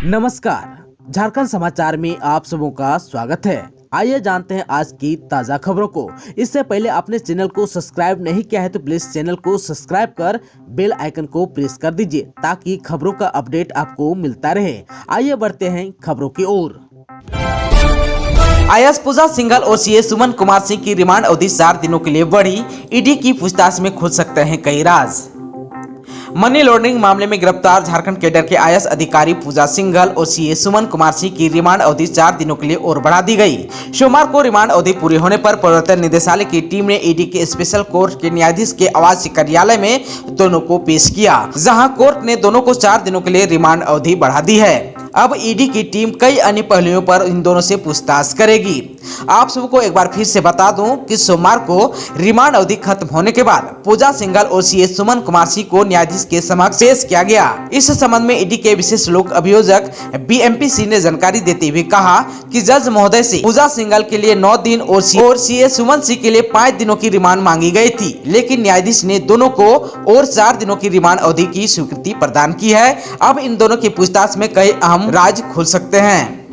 नमस्कार, झारखंड समाचार में आप सबों का स्वागत है। आइए जानते हैं आज की ताज़ा खबरों को। इससे पहले आपने चैनल को सब्सक्राइब नहीं किया है तो प्लीज चैनल को सब्सक्राइब कर बेल आइकन को प्रेस कर दीजिए ताकि खबरों का अपडेट आपको मिलता रहे। आइए बढ़ते हैं खबरों की ओर। आईएएस पूजा सिंघल और सीए सुमन कुमार सिंह की रिमांड अवधि 4 दिनों के लिए बढ़ी। ईडी की पूछताछ में खुल सकते हैं कई राज। मनी लॉन्ड्रिंग मामले में गिरफ्तार झारखंड कैडर के आईएएस अधिकारी पूजा सिंघल और सीए सुमन कुमार सिंह की रिमांड अवधि 4 दिनों के लिए और बढ़ा दी गई। सोमवार को रिमांड अवधि पूरी होने पर प्रवर्तन निदेशालय की टीम ने ईडी के स्पेशल कोर्ट के न्यायाधीश के आवासीय कार्यालय में दोनों को पेश किया, जहां कोर्ट ने दोनों को 4 दिनों के लिए रिमांड अवधि बढ़ा दी है। अब ईडी की टीम कई अन्य पहलुओं पर इन दोनों से पूछताछ करेगी। आप सबको एक बार फिर से बता दूं कि सोमवार को रिमांड अवधि खत्म होने के बाद पूजा सिंघल और सीए सुमन कुमार सिंह को न्यायाधीश के समक्ष पेश किया गया। इस संबंध में ईडी के विशेष लोक अभियोजक बीएमपी सिंह ने जानकारी देते हुए कहा कि जज महोदय से पूजा सिंघल के लिए 9 दिन और सीए सुमन सिंह के लिए 5 दिनों की रिमांड मांगी गई थी, लेकिन न्यायाधीश ने दोनों को और 4 दिनों की रिमांड अवधि की स्वीकृति प्रदान की है। अब इन दोनों की पूछताछ में कई अहम राज खुल सकते हैं।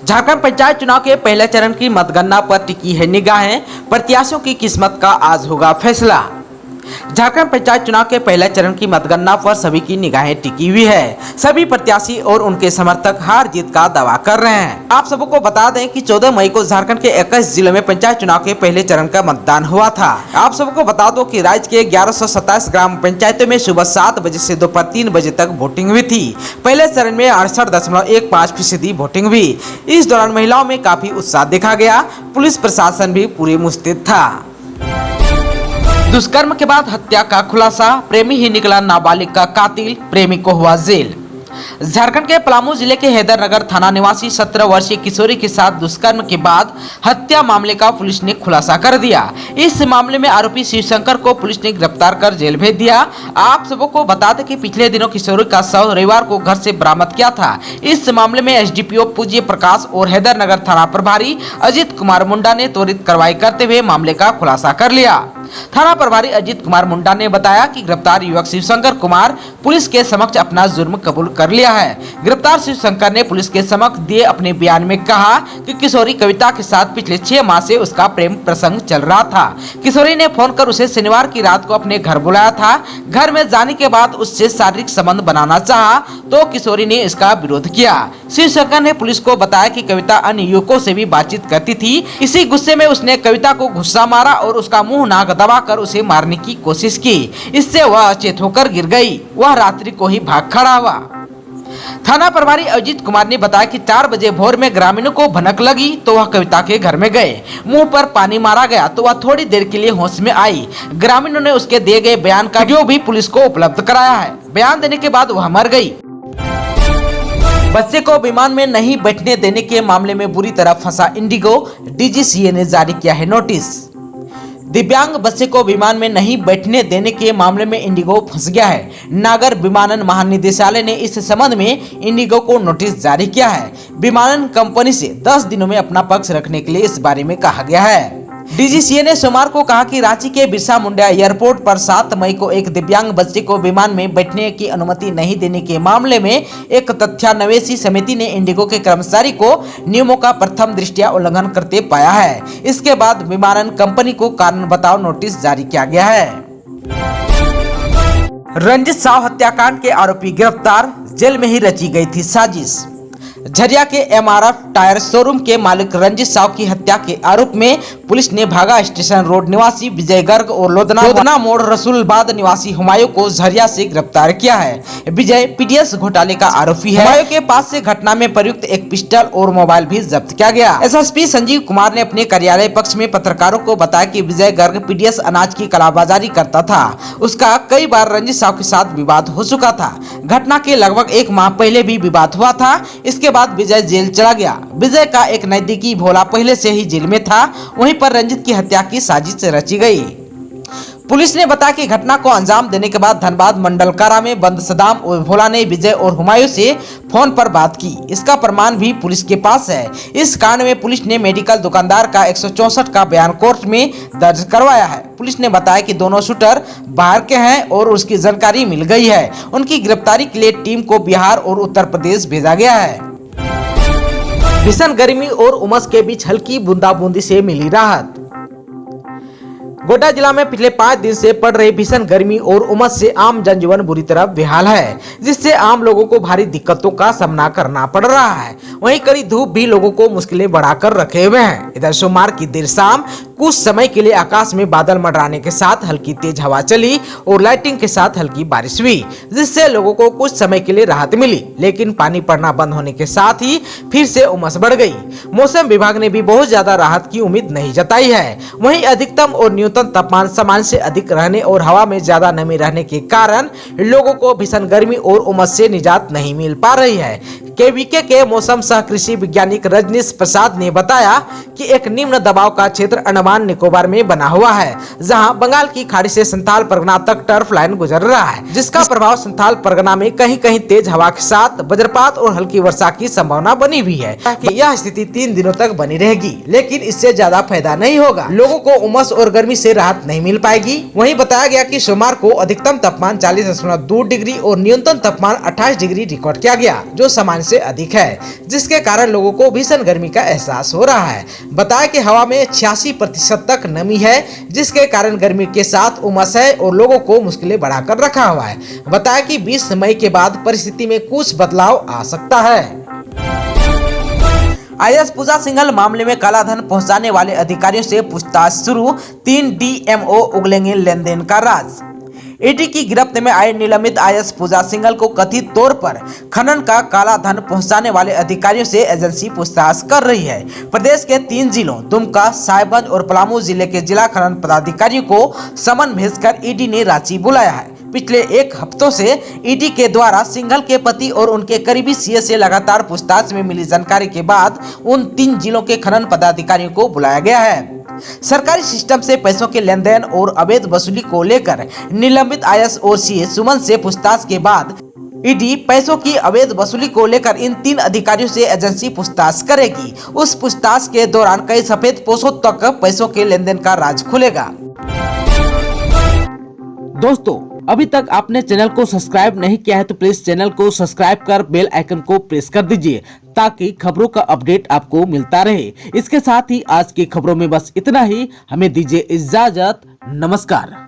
झारखंड पंचायत चुनाव के पहले चरण की मतगणना पर टिकी है निगाहें। प्रत्याशियों की किस्मत का आज होगा फैसला। झारखंड पंचायत चुनाव के पहले चरण की मतगणना पर सभी की निगाहें टिकी हुई है। सभी प्रत्याशी और उनके समर्थक हार जीत का दावा कर रहे हैं। आप सबको बता दें कि 14 मई को झारखंड के 21 जिलों में पंचायत चुनाव के पहले चरण का मतदान हुआ था। आप सबको बता दो कि राज्य के 1127 ग्राम पंचायतों में सुबह 7 बजे से दोपहर 3 बजे तक वोटिंग हुई थी। पहले चरण में 68.15% वोटिंग हुई। इस दौरान महिलाओं में काफी उत्साह देखा गया। पुलिस प्रशासन भी पूरे मुस्तैद था। दुष्कर्म के बाद हत्या का खुलासा, प्रेमी ही निकला नाबालिग का कातिल, प्रेमी को हुआ जेल। झारखंड के पलामू जिले के हैदरनगर थाना निवासी 17 वर्षीय किशोरी के साथ दुष्कर्म के बाद हत्या मामले का पुलिस ने खुलासा कर दिया। इस मामले में आरोपी शिवशंकर को पुलिस ने गिरफ्तार कर जेल भेज दिया। आप सबको बता दें कि पिछले दिनों किशोरी का शव रविवार को घर से बरामद किया था। इस मामले में एसडीपीओ पूज्य प्रकाश और हैदरनगर थाना प्रभारी अजित कुमार मुंडा ने त्वरित कार्रवाई करते हुए मामले का खुलासा कर लिया। थाना प्रभारी अजित कुमार मुंडा ने बताया कि गिरफ्तार युवक शिवशंकर कुमार पुलिस के समक्ष अपना जुर्म कबूल कर लिया है। गिरफ्तार शिवशंकर ने पुलिस के समक्ष दिए अपने बयान में कहा कि किशोरी कविता के साथ पिछले 6 माह से उसका प्रेम प्रसंग चल रहा था। किशोरी ने फोन कर उसे शनिवार की रात को अपने घर बुलाया था। घर में जाने के बाद उससे शारीरिक संबंध बनाना चाहा तो किशोरी ने इसका विरोध किया। शिवशंकर ने पुलिस को बताया कि कविता अन्य युवकों से भी बातचीत करती थी। इसी गुस्से में उसने कविता को गुस्सा मारा और उसका मुंह नाक दबाकर उसे मारने की कोशिश की। इससे वह अचेत होकर गिर गई। वह रात्रि को ही भाग खड़ा हुआ। थाना प्रभारी अजित कुमार ने बताया कि 4 बजे भोर में ग्रामीणों को भनक लगी तो वह कविता के घर में गए। मुंह पर पानी मारा गया तो वह थोड़ी देर के लिए होश में आई। ग्रामीणों ने उसके दिए गए बयान का वीडियो भी पुलिस को उपलब्ध कराया है। बयान देने के बाद वह मर गई। बच्चे को विमान में नहीं बैठने देने के मामले में बुरी तरह फंसा इंडिगो, डीजीसीए ने जारी किया है नोटिस। दिव्यांग बच्चे को विमान में नहीं बैठने देने के मामले में इंडिगो फंस गया है। नागर विमानन महानिदेशालय ने इस संबंध में इंडिगो को नोटिस जारी किया है। विमानन कंपनी से 10 दिनों में अपना पक्ष रखने के लिए इस बारे में कहा गया है। डीजीसीए ने सोमवार को कहा कि रांची के बिरसा मुंडा एयरपोर्ट पर 7 मई को एक दिव्यांग बच्चे को विमान में बैठने की अनुमति नहीं देने के मामले में एक तथ्यान्वेषी समिति ने इंडिगो के कर्मचारी को नियमों का प्रथम दृष्टया उल्लंघन करते पाया है। इसके बाद विमानन कंपनी को कारण बताओ नोटिस जारी किया गया है। रंजित साव हत्याकांड के आरोपी गिरफ्तार, जेल में ही रची गई थी साजिश। झरिया के एमआरएफ टायर शोरूम के मालिक रंजित साव की हत्या के आरोप में पुलिस ने भागा स्टेशन रोड निवासी विजय गर्ग और लोधना मोड़ रसूलबाद निवासी हुमायूं को झरिया से गिरफ्तार किया है। विजय पीडीएस घोटाले का आरोपी है। हुमायूं के पास से घटना में प्रयुक्त एक पिस्टल और मोबाइल भी जब्त किया गया। एसएसपी संजीव कुमार ने अपने कार्यालय पक्ष में पत्रकारों को बताया कि विजय गर्ग पीडीएस अनाज की कालाबाजारी करता था। उसका कई बार रंजित साव के साथ विवाद हो चुका था। घटना के लगभग 1 माह पहले भी विवाद हुआ था। इसके बाद विजय जेल चला गया। विजय का एक नजदीकी भोला पहले से ही जेल में था। वहीं पर रंजित की हत्या की साजिश रची गई। पुलिस ने बताया कि घटना को अंजाम देने के बाद धनबाद मंडल कारा में बंद सदाम और भोला ने विजय और हुमायूं से फोन पर बात की। इसका प्रमाण भी पुलिस के पास है। इस कांड में पुलिस ने मेडिकल दुकानदार का 164 का बयान कोर्ट में दर्ज करवाया है। पुलिस ने बताया कि दोनों शूटर बाहर के हैं और उसकी जानकारी मिल गई है। उनकी गिरफ्तारी के लिए टीम को बिहार और उत्तर प्रदेश भेजा गया है। भीषण गर्मी और उमस के बीच हल्की बूंदाबूंदी से मिली राहत। गोड्डा जिला में पिछले 5 दिन से पड़ रही भीषण गर्मी और उमस से आम जनजीवन बुरी तरह बेहाल है, जिससे आम लोगों को भारी दिक्कतों का सामना करना पड़ रहा है। वहीं कड़ी धूप भी लोगों को मुश्किलें बढ़ाकर रखे हुए हैं। इधर सोमवार की देर शाम कुछ समय के लिए आकाश में बादल मंडराने के साथ हल्की तेज हवा चली और लाइटिंग के साथ हल्की बारिश हुई, जिससे लोगों को कुछ समय के लिए राहत मिली। लेकिन पानी पड़ना बंद होने के साथ ही फिर से उमस बढ़ गई। मौसम विभाग ने भी बहुत ज्यादा राहत की उम्मीद नहीं जताई है। वहीं अधिकतम और न्यूनतम तापमान सामान्य से अधिक रहने और हवा में ज्यादा नमी रहने के कारण लोगों को भीषण गर्मी और उमस से निजात नहीं मिल पा रही है। केवीके के मौसम सह कृषि वैज्ञानिक रजनीश प्रसाद ने बताया कि एक निम्न दबाव का क्षेत्र अंडमान निकोबार में बना हुआ है, जहां बंगाल की खाड़ी से संथाल परगना तक टर्फ लाइन गुजर रहा है, जिसका प्रभाव संथाल परगना में कहीं कहीं तेज हवा के साथ वज्रपात और हल्की वर्षा की संभावना बनी हुई है। यह स्थिति 3 दिनों तक बनी रहेगी, लेकिन इससे ज्यादा फायदा नहीं होगा। लोगों को उमस और गर्मी से राहत नहीं मिल पाएगी। वहीं बताया गया कि सोमवार को अधिकतम तापमान 40.2 डिग्री और न्यूनतम तापमान 28 डिग्री रिकॉर्ड किया गया, जो सामान्य से अधिक है, जिसके कारण लोगों को भीषण गर्मी का एहसास हो रहा है। बताया कि हवा में 86% तक नमी है, जिसके कारण गर्मी के साथ उमस है और लोगों को मुश्किलें बढ़ाकर रखा हुआ है। बताया कि 20 मई के बाद परिस्थिति में कुछ बदलाव आ सकता है। आईएएस पूजा सिंघल मामले में कालाधन पहुंचाने वाले अधिकारियों से पूछताछ शुरू। 3 डीएमओ उगलेंगे लेन देन का राज। ईडी की गिरफ्त में आए निलंबित आईएएस पूजा सिंघल को कथित तौर पर खनन का काला धन पहुंचाने वाले अधिकारियों से एजेंसी पूछताछ कर रही है। प्रदेश के 3 जिलों दुमका, साहिबगंज और पलामू जिले के जिला खनन पदाधिकारियों को समन भेजकर ईडी ने रांची बुलाया है। पिछले 1 हफ्तों से ईडी के द्वारा सिंघल के पति और उनके करीबी सीए से लगातार पूछताछ में मिली जानकारी के बाद उन 3 जिलों के खनन पदाधिकारियों को बुलाया गया है। सरकारी सिस्टम से पैसों के लेन देन और अवैध वसूली को लेकर निलंबित आईएएस और सीए सुमन से पूछताछ के बाद ईडी पैसों की अवैध वसूली को लेकर इन 3 अधिकारियों से एजेंसी पूछताछ करेगी। उस पूछताछ के दौरान कई सफेद पोशों तक पैसों के लेन देन का राज खुलेगा। दोस्तों, अभी तक आपने चैनल को सब्सक्राइब नहीं किया है तो प्लीज चैनल को सब्सक्राइब कर बेल आइकन को प्रेस कर दीजिए, ताकि खबरों का अपडेट आपको मिलता रहे। इसके साथ ही आज की खबरों में बस इतना ही। हमें दीजिए इजाजत। नमस्कार।